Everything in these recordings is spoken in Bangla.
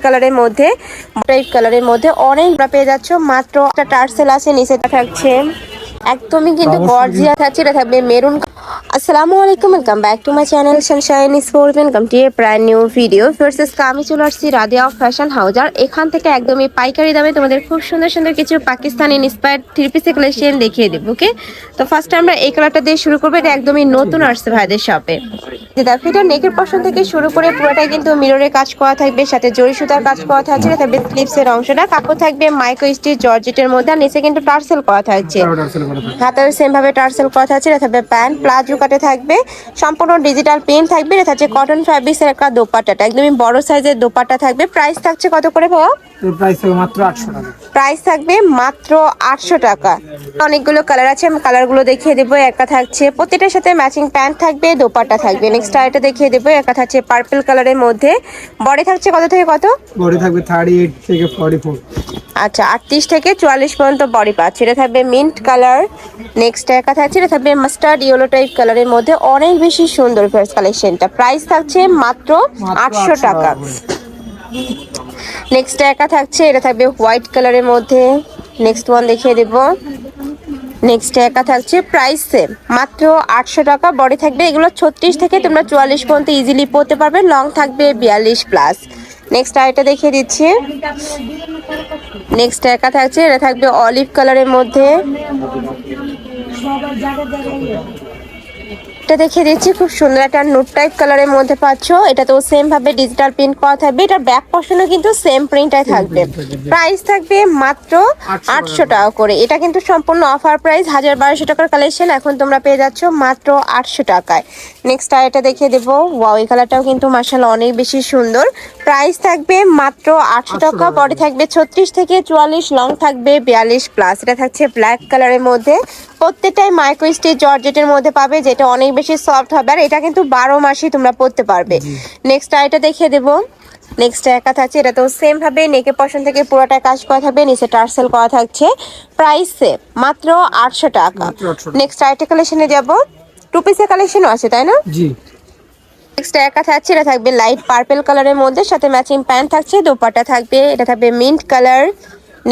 কালারের মধ্যে, টাইপ কালারের মধ্যে অনেক পেয়ে যাচ্ছ। মাত্র একটা টার্সেল আছে, নিচে থাকছে একদমই কিন্তু গর্জিয়া থাকছে। এটা থাকবে মেরুন। আসসালামু আলাইকুম, welcome back to my channel Sunshine sport. Welcome to A brand new video. First আমি চলে আসছি রাদিয়া ফ্যাশন হাউস। আর এখান থেকে একদমই পাইকারি দামে তোমাদের খুব সুন্দর সুন্দর কিছু পাকিস্তানি ইন্সপায়ার্ড থ্রি পিসের কালেকশন দেখিয়ে দেবো। ওকে, তো ফার্স্ট আমরা এই কালারটা দিয়ে শুরু করবো। এটা একদমই নতুন আসছে ভাইদের শপে। দেখো, এটা নেকের পশন থেকে শুরু করে পুরোটাই কিন্তু মিররের কাজ করা থাকবে, সাথে জরি সুতার কাজ করা থাকছে। এটা থাকবে স্লিপসের অংশটা, কাপড় থাকবে মাইক্রো স্টিচ জর্জেটের মধ্যে, আর নিচে কিন্তু টার্সেল করা থাকছে। হাতের সেম ভাবে টার্সেল করা থাকছে। এটা থাকবে প্যান্ট, প্লাজো কাটে থাকবে, সম্পূর্ণ ডিজিটাল প্রিন্ট থাকবে। এটা থাকছে কটন ফ্যাব্রিক্সের একটা দোপাট্টাটা, একদমই বড় সাইজের দোপাট্টা থাকবে। প্রাইস থাকছে কত করে ভাইয়া? প্রাইস থাকবে মাত্র 800 টাকা। প্রাইস থাকবে মাত্র 800 টাকা। অনেকগুলো কালার আছে, আমি কালারগুলো দেখিয়ে দেবো। একটা থাকছে প্রত্যেকটার সাথে ম্যাচিং প্যান্ট থাকবে, দোপাট্টা থাকবে। নেক্সট আরেকটা দেখিয়ে দেবো। একটা থাকছে পার্পল কালারের মধ্যে, বডি থাকছে কত থেকে কত? বডি থাকবে 38 থেকে 44। আচ্ছা, 38 থেকে 44 পর্যন্ত বডি পাচ্ছে। এটা থাকবে মিন্ট কালার। নেক্সট একা থাকছে, এটা থাকবে মাস্টার্ড ইয়েলো টাইপ কালারের মধ্যে, অনেক বেশি সুন্দর ফার্স্ট কালেকশনটা। প্রাইস থাকছে মাত্র 800 টাকা। নেক্সট একা থাকছে, এটা থাকবে হোয়াইট কালারের মধ্যে। নেক্সট ওয়ান দেখিয়ে দেব। নেক্সট একা থাকছে, প্রাইস সেম মাত্র 800 টাকা। বডি থাকবে এগুলো 36 থেকে তোমরা 44 পর্যন্ত ইজিলি পরতে পারবে। লং থাকবে 42 প্লাস। নেক্সট আরেকটা দেখিয়ে দিচ্ছি। নেক্সট একা থাকছে, এটা থাকবে অলিভ কালারের মধ্যে। এটা দেখিয়ে দিচ্ছি, খুব সুন্দর একটা নুট টাইপ কালারের মধ্যে পাচ্ছ। এটা তো সেম ভাবে ডিজিটাল প্রিন্ট করা থাকবে। এটার ব্যাক পশনও কিন্তু সেম প্রিন্টটাই থাকবে। প্রাইস থাকবে মাত্র 800 টাকা করে। এটা কিন্তু সম্পূর্ণ অফার প্রাইস, 1200 টাকার কালেকশন এখন তোমরা পেয়ে যাচ্ছ মাত্র 800 টাকায়। নেক্সট আর এটা দেখিয়ে দেবো। ওয়াও, এই কালারটাও কিন্তু মাশাআল্লাহ অনেক বেশি সুন্দর। প্রাইস থাকবে মাত্র 800 টাকা। বডি থাকবে 36 থেকে 44, লং থাকবে 42 প্লাস। এটা থাকছে ব্ল্যাক কালারের মধ্যে, প্রত্যেকটাই মাইক্রো স্টিচ জর্জেটের মধ্যে পাবে, যেটা অনেক বেশি সফট হবে। আর এটা কিন্তু 12 মাসই তোমরা পরতে পারবে। নেক্সট আইটা দেখিয়ে দেবো। নেক্সট একা থাকছে, এটা তো সেম ভাবে নেকের পশন থেকে পুরোটা কাজ করা থাকবে, নিচে টার্সেল করা থাকছে। প্রাইস সেম মাত্র 800 টাকা। নেক্সট আইটা কালেকশনে যাব। টু পিসের কালেকশনও আছে, তাই না? জি। নেক্সট একা থাকছে, এটা থাকবে লাইট পার্পল কালারের মধ্যে, সাথে ম্যাচিং প্যান্ট থাকছে, দোপাট্টা থাকবে। এটা থাকবে মিন্ট কালার।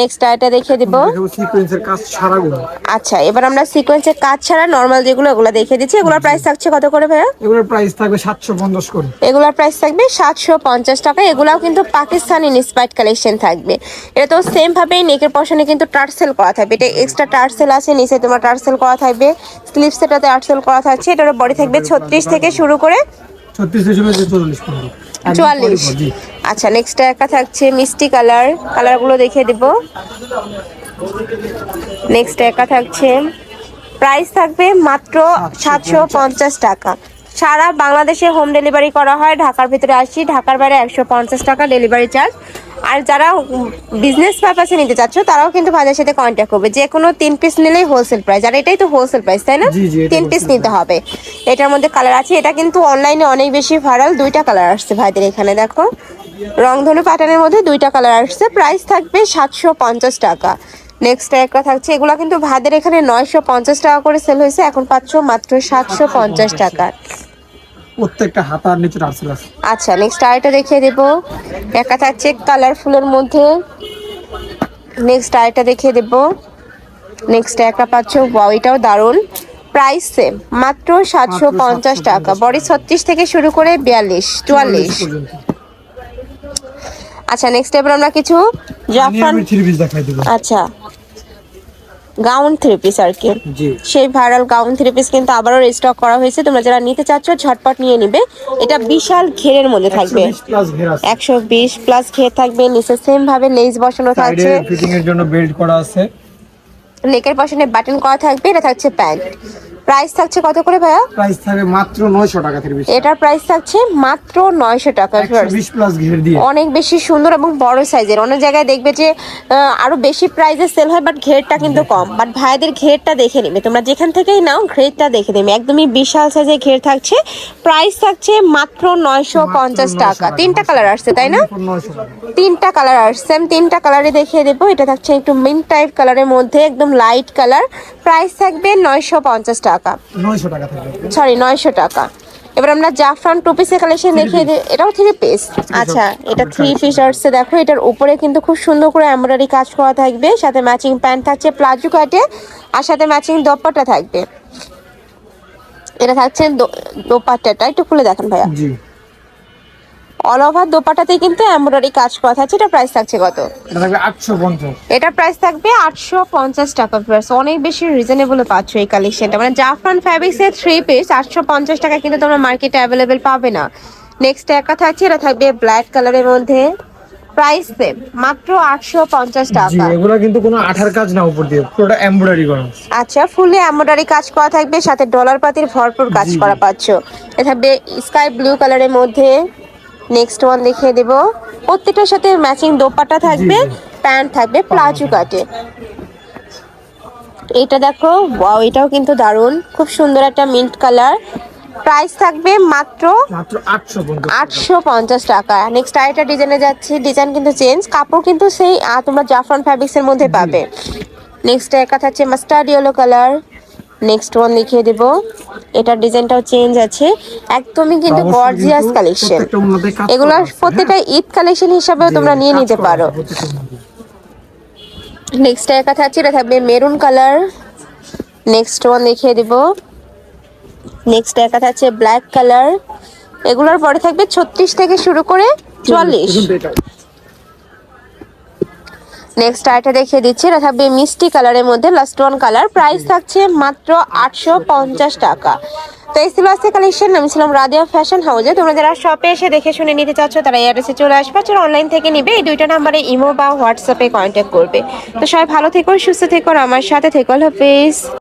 নেক্সট আইটা দেখিয়ে দিব। সিকোয়েন্সের কাজ ছাড়া গুলো। আচ্ছা, এবার আমরা সিকোয়েন্সের কাজ ছাড়া নরমাল যেগুলো ওগুলো দেখিয়ে দিচ্ছি। এগুলোর প্রাইস থাকছে কত করে ভাইয়া? এগুলোর প্রাইস থাকবে 750 করে। এগুলোর প্রাইস থাকবে 750 টাকা। এগুলাও কিন্তু পাকিস্তানি ইন্সপায়ার্ড কালেকশন থাকবে। এটা তো সেম ভাবে নেকের পশনে কিন্তু টার্সেল করা থাকবে। এটা এক্সট্রা টার্সেল আছে, নিচে তোমার টার্সেল করা থাকবে, স্লিভস এটাতে টার্সেল করা থাকছে। এটার বডি থাকবে 36 থেকে শুরু করে 36 থেকে শুরু করে 44 পর্যন্ত। 44। আচ্ছা, নেক্সট একটা থাকছে মিষ্টি কালার। কালারগুলো দেখিয়ে দিব। নেক্সট একা থাকছে, প্রাইস থাকবে মাত্র 750 টাকা। সারা বাংলাদেশে হোম ডেলিভারি করা হয়। ঢাকার ভিতরে 80, ঢাকার বাইরে 150 টাকা ডেলিভারি চার্জ। আর যারা বিজনেস পারপাসে নিতে চাচ্ছ তারাও কিন্তু ভাইদের সাথে কন্ট্যাক্ট করবে। যে কোনো 3 পিস নিলেই হোলসেল প্রাইস। আর এটাই তো হোলসেল প্রাইস, তাই না? 3 পিস নিতে হবে। এটার মধ্যে কালার আছে। এটা কিন্তু অনলাইনে অনেক বেশি ভাইরাল। 2টা কালার আসছে ভাইদের এখানে, দেখো রংধনু প্যাটার্নের মধ্যে 2টা কালার আসছে। প্রাইস থাকবে 750 টাকা। নেক্সট একটা থাকছে, এগুলো কিন্তু ভাইদের এখানে 950 টাকা করে সেল হয়েছে, এখন পাচ্ছ মাত্র 750 টাকা। প্রত্যেকটা হাতার নিচে টার্সেল আছে। আচ্ছা, নেক্সট আরেকটা দেখিয়ে দেব। একটা থাকছে কালারফুলের মধ্যে। নেক্সট আরেকটা দেখিয়ে দেব। নেক্সট একটা পাচ্ছ, ওয়াও এটাও দারুণ। প্রাইস সেম মাত্র 750 টাকা। বডি 36 থেকে শুরু করে 42 44। আচ্ছা, নেক্সট এবার আমরা কিছু জাফরান থ্রি পিস দেখাই দেব। আচ্ছা, গাউন থ্রি পিস আর কি। জি। সেই ভাইরাল গাউন থ্রি পিস কিন্তু আবারও রিস্টক করা হয়েছে। তোমরা যারা নিতে চাচ্ছ ঝটপট নিয়ে নিবে। এটা বিশাল ঘেরের মধ্যে থাকবে, 120 প্লাস ঘের থাকবে। নিচে সেম ভাবে লেস বসানো থাকছে, ফিটিং এর জন্য বেল্ট করা আছে, নেকের পশনে বাটন করা থাকবে। এটা থাকছে প্যান্ট। প্রাইস থাকছে কত করে ভাইয়া? প্রাইস থাকবে মাত্র 900 টাকা থ্রি পিস। এটার প্রাইস থাকছে মাত্র 900 টাকা। 120 প্লাস ঘের দিয়ে অনেক বেশি সুন্দর এবং বড় সাইজের। অনেক জায়গায় দেখবে যে আরো বেশি প্রাইসে সেল হয়, বাট ঘেরটা কিন্তু কম। বাট ভাইদের ঘেরটা দেখে নিবে, তোমরা যেখান থেকেই নাও ঘেরটা দেখে নেবে। একদমই বিশাল সাইজের ঘের থাকছে। প্রাইস থাকছে মাত্র 950 টাকা। 3টা কালার আসছে, তাই না? 3টা কালার আসছে, আমি 3টা কালারে দেখিয়ে দেবো। এটা থাকছে একটু মিন্ট টাইপ কালারের মধ্যে, একদম লাইট কালার। প্রাইস থাকবে 950 টাকা। 900 টাকা থাকবে। সরি 900 টাকা। এবার আমরা জাফরান টু পিসের কালেকশন দেখিয়ে দিই। এটাও 3 পিস। আচ্ছা, এটা 3 পিস আসছে। দেখো এটার উপরে কিন্তু খুব সুন্দর করে এমব্রয়ডারি কাজ করা থাকবে, সাথে ম্যাচিং প্যান্ট থাকছে প্লাজো কাটে, আর সাথে ম্যাচিং দোপাট্টা থাকবে। এটা থাকছে দোপাট্টাটা একটু খুলে দেখেন ভাইয়া। জি, অল ওভার দোপাট্টাতে কিন্তু এমব্রয়ডারি কাজ করা থাকছে। এটা প্রাইস থাকছে কত? এটা থাকবে 850। এটা প্রাইস থাকবে 850 টাকা প্লাস। অনেক বেশি রিজনেবল পাচ্ছ এই কালেকশনটা, মানে জাফরান ফ্যাব্রিক্সের 3 পিস 850 টাকা কিন্তু তোমরা মার্কেটে অ্যাভেলেবেল পাবে না। নেক্সট একটা থাকছে, এটা থাকবে ব্ল্যাক কালারের মধ্যে, প্রাইস সেম মাত্র 850 জি, টাকা। এগুলো কিন্তু কোনো আঠার কাজ না, উপর দিয়ে পুরোটা এমব্রয়ডারি করা। আচ্ছা, ফুলে এমব্রয়ডারি কাজ করা থাকবে, সাথে ডলার পাতির ভরপুর কাজ জি, করা পাচ্ছ। এটা থাকবে স্কাই ব্লু কালারের মধ্যে। নেক্সট ওয়ান দেখিয়ে দেব, প্রত্যেকটার সাথে ম্যাচিং দোপাট্টা থাকবে, জি। প্যান্ট থাকবে প্লাজো কাটে। এটা দেখো, ওয়াও, এটাও কিন্তু দারুণ, খুব সুন্দর একটা মিন্ট কালার। প্রাইস থাকবে মাত্র মাত্র 850। 850 টাকা। নেক্সট আরেকটা ডিজাইনে যাচ্ছি, ডিজাইন কিন্তু চেঞ্জ, কাপড় কিন্তু সেই তোমরা জাফরান ফ্যাব্রিক্সের মধ্যে পাবে। নেক্সট একটা থাকছে mustard yellow colour. Next one দেখিয়ে দেব, এটার ডিজাইনটাও চেঞ্জ আছে, একদমই কিন্তু অবশ্যই গর্জিয়াস কিন্তু কালেকশন। প্রত্যেকটা উন্নতির কাজ এগুলো করা আছে, প্রত্যেকটা ঈদ কালেকশন হিসাবেও জি, তোমরা নিয়ে কাজ নিতে করা পারো। আছে প্রত্যেকটা উন্নতি। নেক্সট একটা থাকছে, এটা থাকবে মেরুন কালার। নেক্সট ওয়ান দেখিয়ে দিব, নেক্সট একটা থাকছে ব্ল্যাক কালার। এগুলোর পরে থাকবে 36 থেকে শুরু করে 44। দেখুন তো এটাও। নেক্সট আরেকটা দেখিয়ে দিচ্ছি, এটা থাকবে মিষ্টি কালারের মধ্যে, লাস্ট ওয়ান কালার। প্রাইস থাকছে মাত্র 850 টাকা। তো এই ছিল আজকে কালেকশন। আমি ছিলাম রাদিয়া ফ্যাশন হাউসে। তোমরা যারা শপে এসে দেখে শুনে নিতে চাচ্ছ তারা এই অ্যাড্রেসে চলে আসবে, আর অনলাইন থেকে নিবে এই দুইটা নাম্বারে ইমো বা হোয়াটসঅ্যাপে কন্ট্যাক্ট করবে। তো সবাই ভালো থেকো, সুস্থ থেকো, আর আমার সাথে থেকো। আল্লাহ হাফেজ।